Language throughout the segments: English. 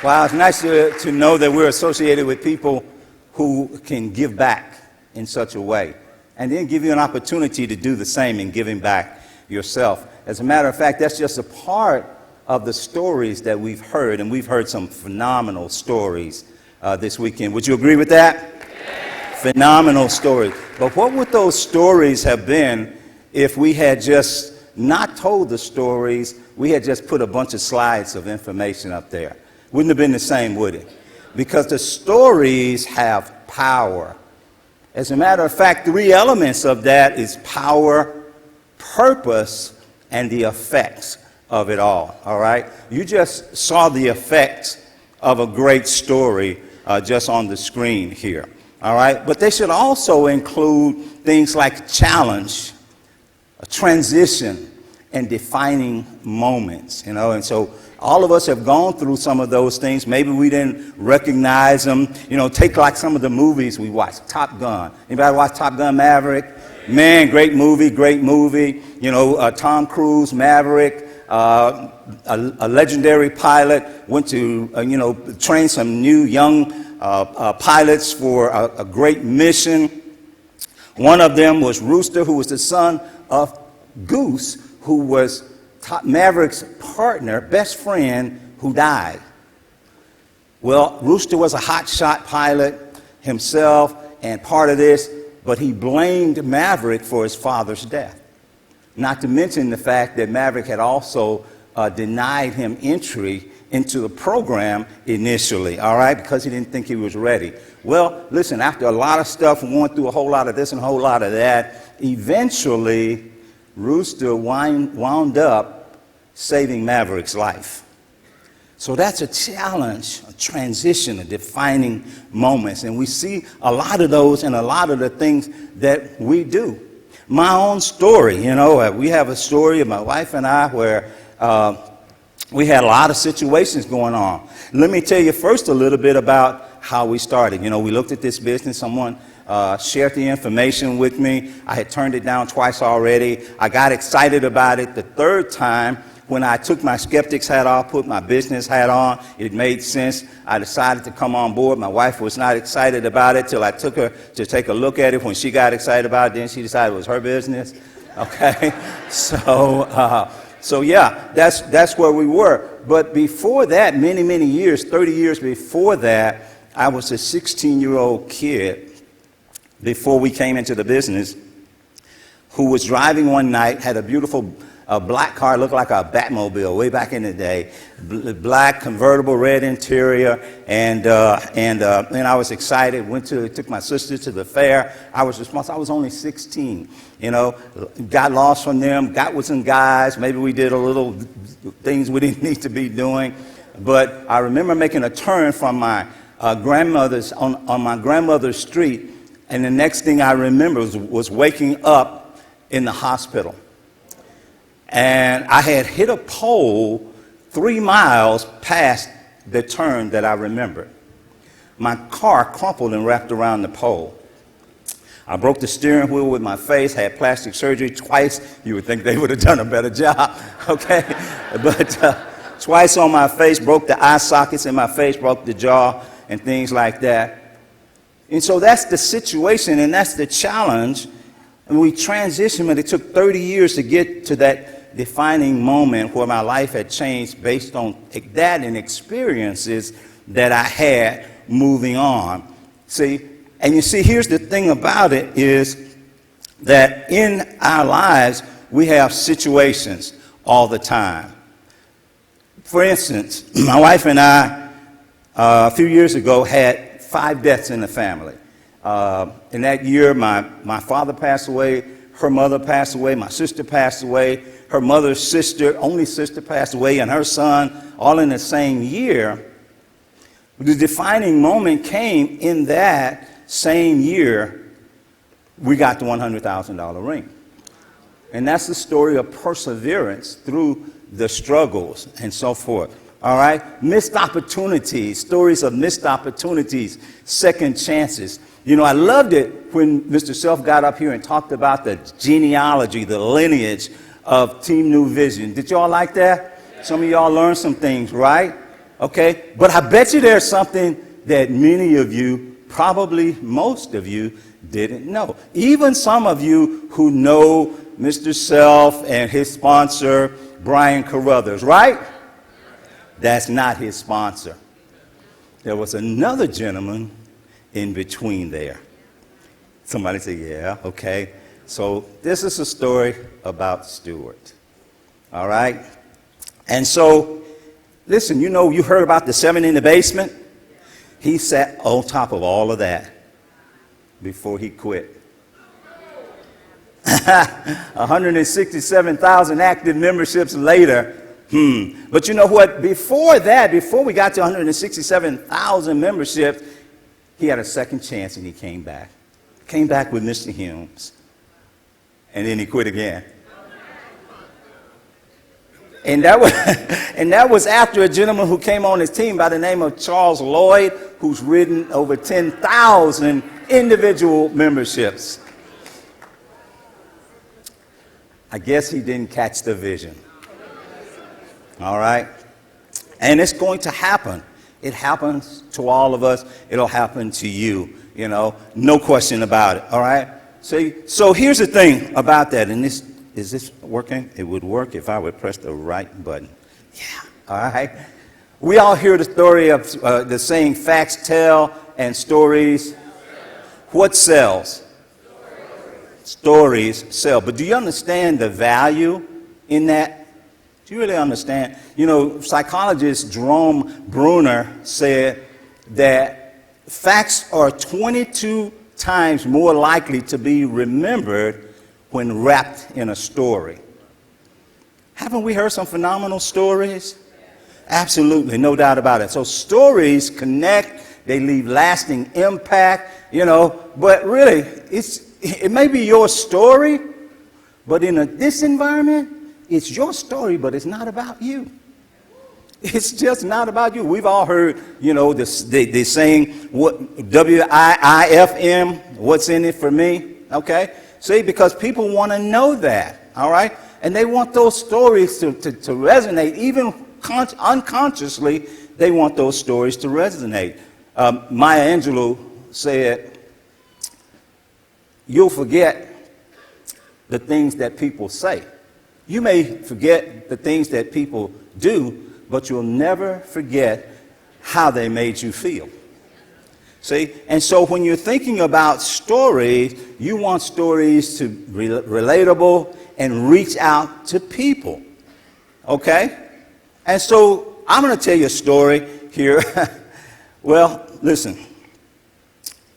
Wow, it's nice to know that we're associated with people who can give back in such a way and then give you an opportunity to do the same in giving back yourself. As a matter of fact, that's just a part of the stories that we've heard, and we've heard some phenomenal stories this weekend. Would you agree with that? Yes. Phenomenal stories. But what would those stories have been if we had just not told the stories, we had just put a bunch of slides of information up there? Wouldn't have been the same, would it? Because the stories have power. As a matter of fact, three elements of that is power, purpose, and the effects of it all right? You just saw the effects of a great story just on the screen here, all right? But they should also include things like challenge, a transition, and defining moments, and so all of us have gone through some of those things. Maybe we didn't recognize them. Take like some of the movies we watched. Top Gun. Anybody watch Top Gun Maverick? Man, great movie, great movie. Tom Cruise, Maverick, a legendary pilot, went to, train some new young pilots for a great mission. One of them was Rooster, who was the son of Goose, who was Maverick's partner, best friend, who died. Well, Rooster was a hotshot pilot himself and part of this, but he blamed Maverick for his father's death. Not to mention the fact that Maverick had also denied him entry into the program initially, all right, because he didn't think he was ready. Well, listen, after a lot of stuff, going through a whole lot of this and a whole lot of that, eventually Rooster wound up saving Maverick's life. So that's a challenge, a transition, a defining moments. And we see a lot of those in a lot of the things that we do. My own story, we have a story of my wife and I where we had a lot of situations going on. Let me tell you first a little bit about how we started. We looked at this business. Someone shared the information with me. I had turned it down twice already. I got excited about it the third time when I took my skeptic's hat off, put my business hat on. It made sense. I decided to come on board. My wife was not excited about it till I took her to take a look at it. When she got excited about it, then she decided it was her business. Okay? So yeah, that's where we were. But before that, many, many years, 30 years before that, I was a 16-year-old kid before we came into the business who was driving one night, had a beautiful black car, looked like a Batmobile way back in the day, black convertible, red interior, and I was excited. Took my sister to the fair. I was responsible. I was only 16. Got lost from them. Got with some guys. Maybe we did a little things we didn't need to be doing, but I remember making a turn from my grandmother's on my grandmother's street, and the next thing I remember was waking up in the hospital. And I had hit a pole 3 miles past the turn that I remembered. My car crumpled and wrapped around the pole. I broke the steering wheel with my face, had plastic surgery twice. You would think they would have done a better job, okay? But twice on my face, broke the eye sockets in my face, broke the jaw, and things like that. And so that's the situation, and that's the challenge. And we transitioned, but it took 30 years to get to that defining moment where my life had changed based on that and experiences that I had moving on. See, and you see, here's the thing about it is that in our lives, we have situations all the time. For instance, my wife and I, a few years ago, had 5 deaths in the family. In that year, my father passed away, her mother passed away, my sister passed away, her mother's sister, only sister, passed away, and her son, all in the same year. The defining moment came in that same year we got the $100,000 ring. And that's the story of perseverance through the struggles and so forth. All right? Missed opportunities, stories of missed opportunities, second chances. I loved it when Mr. Self got up here and talked about the genealogy, the lineage of Team New Vision. Did y'all like that? Some of y'all learned some things, right? Okay? But I bet you there's something that many of you, probably most of you, didn't know. Even some of you who know Mr. Self and his sponsor, Brian Carruthers, right? That's not his sponsor. There was another gentleman in between there. Somebody say, yeah, okay. So this is a story about Stuart. All right? And so, listen, you know, you heard about the 7 in the basement? He sat on top of all of that before he quit. 167,000 active memberships later. But you know what? Before that, before we got to 167,000 memberships, he had a second chance and he came back. Came back with Mr. Humes. And then he quit again. And that was after a gentleman who came on his team by the name of Charles Lloyd, who's written over 10,000 individual memberships. I guess he didn't catch the vision. All right? And it's going to happen. It happens to all of us. It'll happen to you, you know, no question about it. All right? So here's the thing about that. And this, is this working? It would work if I would press the right button. Yeah. All right? We all hear the story of the saying, facts tell and stories. What sells? Stories sell. But do you understand the value in that? Do you really understand? You know, psychologist Jerome Bruner said that facts are 22 times more likely to be remembered when wrapped in a story. Haven't we heard some phenomenal stories? Absolutely, no doubt about it. So stories connect, they leave lasting impact, you know, but really, it may be your story, but in this environment, it's your story, but it's not about you. It's just not about you. We've all heard, you know, the saying, what, WIIFM, what's in it for me, okay? See, because people want to know that, all right? And they want those stories to resonate, even unconsciously, they want those stories to resonate. Maya Angelou said, you'll forget the things that people say. You may forget the things that people do, but you'll never forget how they made you feel. See? And so when you're thinking about stories, you want stories to be relatable and reach out to people. Okay? And so I'm going to tell you a story here. Well, listen.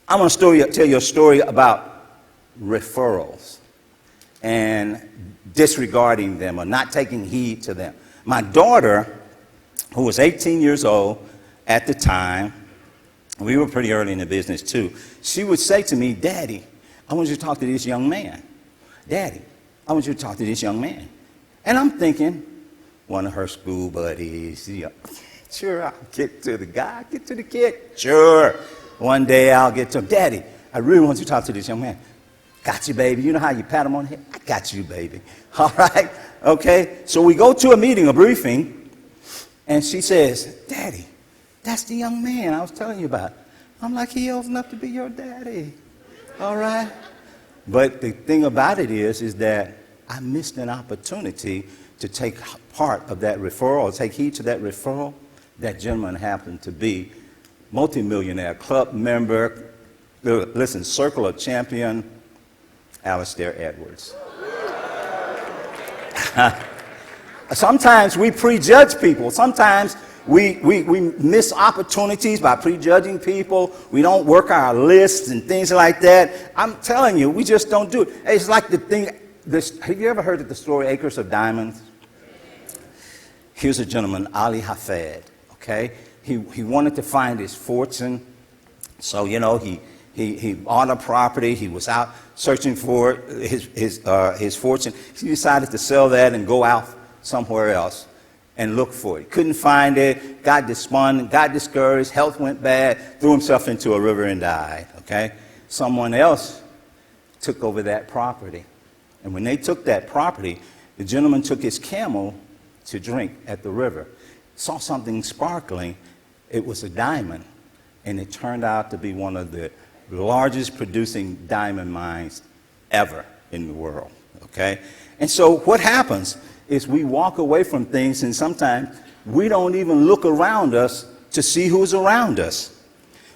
I'm going to tell you a story about referrals and disregarding them or not taking heed to them. My daughter, who was 18 years old at the time, we were pretty early in the business too, she would say to me, Daddy, I want you to talk to this young man. Daddy, I want you to talk to this young man. And I'm thinking, one of her school buddies, sure, I'll get to the guy, get to the kid. Sure, one day I'll get to him. Daddy, I really want you to talk to this young man. Got you, baby. You know how you pat him on the head? I got you, baby. All right? Okay? So we go to a meeting, a briefing, and she says, Daddy, that's the young man I was telling you about. I'm like, he old enough to be your daddy. All right? But the thing about it is that I missed an opportunity to take part of that referral, or take heed to that referral. That gentleman happened to be multimillionaire club member, listen, Circle of Champion, Alistair Edwards. Sometimes we prejudge people. Sometimes we miss opportunities by prejudging people. We don't work our lists and things like that. I'm telling you, we just don't do it. It's like the thing, have you ever heard of the story Acres of Diamonds? Here's a gentleman, Ali Hafed, okay? He wanted to find his fortune. So, you know, he bought a property. He was out searching for his fortune. He decided to sell that and go out somewhere else and look for it. Couldn't find it, got despondent, got discouraged, health went bad, threw himself into a river and died, okay? Someone else took over that property. And when they took that property, the gentleman took his camel to drink at the river. saw something sparkling. It was a diamond, and it turned out to be one of the largest producing diamond mines ever in the world, okay? And so what happens is we walk away from things, and sometimes we don't even look around us to see who's around us.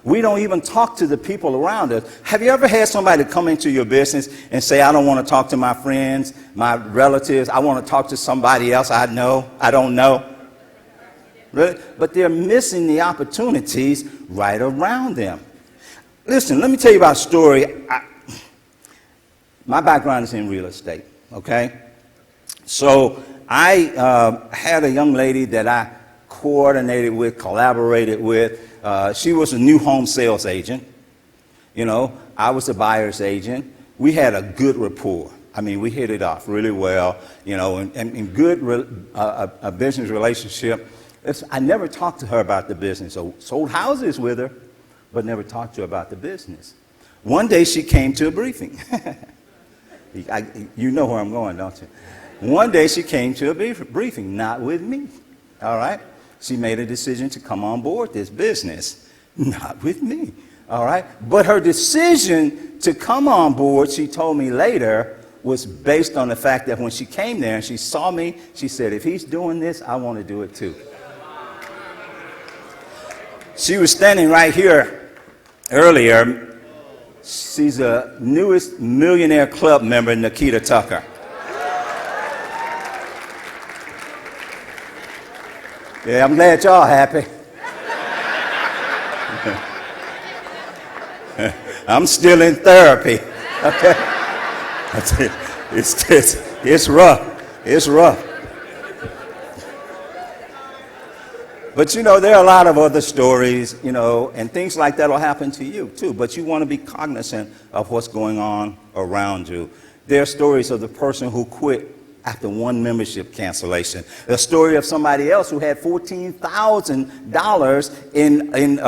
We don't even talk to the people around us. Have you ever had somebody come into your business and say, I don't want to talk to my friends, my relatives, I want to talk to somebody else I don't know? Really? But they're missing the opportunities right around them. Listen, let me tell you about a story. My background is in real estate, okay? So I had a young lady that I coordinated with, collaborated with. She was a new home sales agent. You know, I was a buyer's agent. We had a good rapport. I mean, we hit it off really well, you know, and good a business relationship. I never talked to her about the business. So sold houses with her, but never talked to her about the business. One day she came to a briefing. You know where I'm going, don't you? One day she came to a briefing, not with me, all right? She made a decision to come on board this business, not with me, all right? But her decision to come on board, she told me later, was based on the fact that when she came there and she saw me, she said, if he's doing this, I want to do it too. She was standing right here earlier. She's the newest Millionaire Club member, Nikita Tucker. Yeah, I'm glad y'all happy. I'm still in therapy, okay? It's rough. It's rough. But, you know, there are a lot of other stories, you know, and things like that will happen to you, too. But you want to be cognizant of what's going on around you. There are stories of the person who quit after one membership cancellation. A story of somebody else who had $14,000 in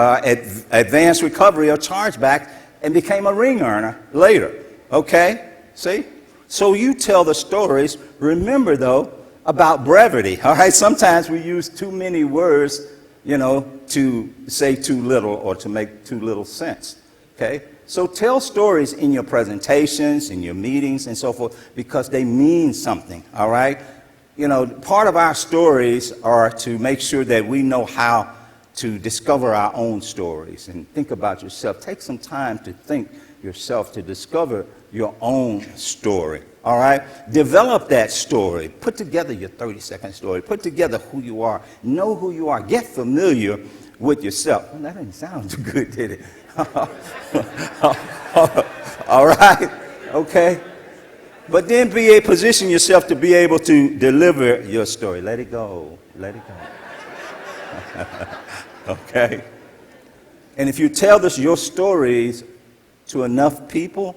advanced recovery or chargeback and became a ring earner later. Okay? See? So you tell the stories. Remember, though, about brevity. All right? Sometimes we use too many words, you know, to say too little or to make too little sense. Okay? So tell stories in your presentations, in your meetings, and so forth, because they mean something, all right? You know, part of our stories are to make sure that we know how to discover our own stories and think about yourself. Take some time to think yourself, to discover your own story, all right? Develop that story. Put together your 30-second story. Put together who you are. Know who you are. Get familiar with yourself. Well, that didn't sound too good, did it? All right, okay. But then position yourself to be able to deliver your story. Let it go. Let it go. Okay. And if you tell your stories to enough people,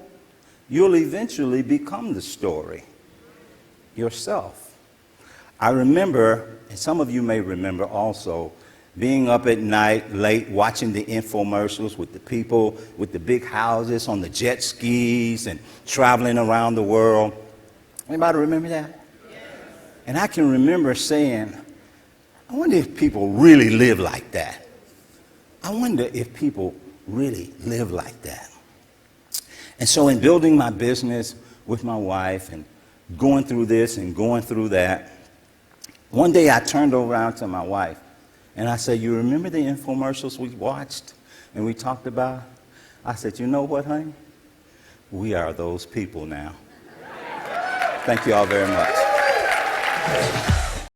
you'll eventually become the story yourself. I remember, and some of you may remember also, being up at night late watching the infomercials with the people with the big houses on the jet skis and traveling around the world. Anybody remember that? Yes. And I can remember saying, I wonder if people really live like that. I wonder if people really live like that. And so in building my business with my wife and going through this and going through that, one day I turned around to my wife and I said, you remember the infomercials we watched and we talked about? I said, you know what, honey? We are those people now. Thank you all very much.